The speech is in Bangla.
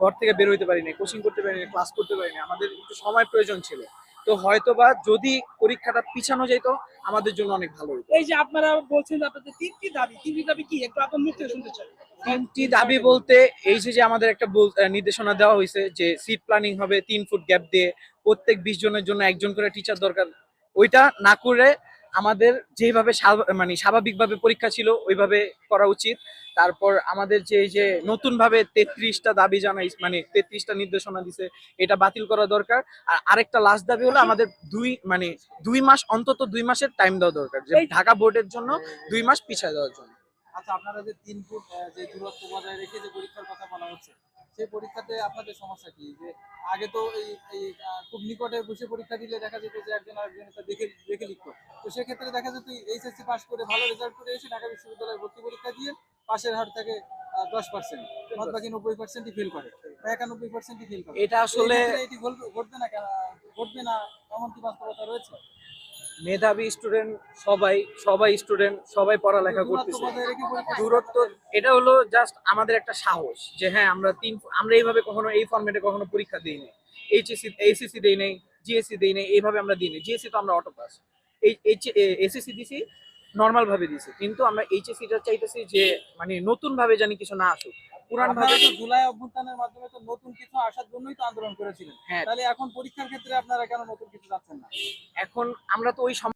ঘর থেকে বের হইতে পারি না, কোচিং করতে পারি না, ক্লাস করতে পারি না, আমাদের একটু সময় প্রয়োজন ছিল। তো হয়তোবা যদি পরীক্ষাটা পিছানো যেত আমাদের জন্য অনেক ভালো হতো। এই যে আপনারা বলছেন যে আপনাদের তিনটি দাবি কি একটু আপনার মুখ থেকে শুনতে চাই। তিনটি দাবি বলতে এই যে যে আমাদের একটা নির্দেশনা দেওয়া হয়েছে যে সিট প্ল্যানিং হবে 3 ফুট গ্যাপ দিয়ে, প্রত্যেক 20 জনের জন্য একজন করে টিচার দরকার। ওইটা না করে আমাদের যেভাবে মানে স্বাভাবিকভাবে পরীক্ষা ছিল ওইভাবে করা উচিত। তারপর আমাদের যে এই যে নতুন ভাবে 33টা দাবি জানাই, মানে 33টা নির্দেশনা দিছে, এটা বাতিল করা দরকার। আর আরেকটা লাস্ট দাবি হলো আমাদের 2 মাস, অন্তত 2 মাসের টাইম দেওয়া দরকার, যে ঢাকা বোর্ডের জন্য 2 মাস পিছিয়ে দেওয়ার জন্য। আচ্ছা, আপনারা যে 3 ফুট যে দূরত্ব বজায় রেখে যে পরীক্ষার কথা বলা হচ্ছে, সেই পরীক্ষাতে আপনাদের সমস্যা কি? যে আগে তো এই খুব নিকটে বসে পরীক্ষা দিলে দেখা যেত যে একজন আরেকজনের দেখে দেখে লিখতো। তো সেক্ষেত্রে দেখা যেত এইচএসসি পাস করে ভালো রেজাল্ট করে এসে ঢাকা বিশ্ববিদ্যালয়ে ভর্তি পরীক্ষা দিয়ে পাশের হার থাকে 10%, বাদ বাকি 90%ই ফেল করে বা 91%ই ফেল করে। এটা আসলে এটি ঘটবে না কেন? ঘটবে না এমন কি বাস্তবতা রয়েছে? মেধাবী স্টুডেন্ট সবাই স্টুডেন্ট, সবাই পড়ালেখা করতেছে। দূরত্ব এটা হলো জাস্ট আমাদের একটা সাহস যে হ্যাঁ আমরা এইভাবে কখনো এই ফরম্যাটে কখনো পরীক্ষা দিই নাই, এইচএসসি দেই নাই, জিএসসি দেই নাই, এইভাবে আমরা দিই নাই। জিএসসি তো আমরা অটো পাস, এই এসএসসি দিছি নর্মাল ভাবে দিছি, কিন্তু আমরা এইচএসসিটা চাইতেছি যে মানে নতুন ভাবে জানি কিছু না আসুক, পুরান ভাবে। আপনারা তো জুলাই অভ্যুত্থানের মাধ্যমে তো নতুন কিছু আসার জন্যই তো আন্দোলন করেছিলেন। হ্যাঁ, তাহলে এখন পরীক্ষার ক্ষেত্রে আপনারা কেন নতুন কিছু চাচ্ছেন না? এখন আমরা তো ওই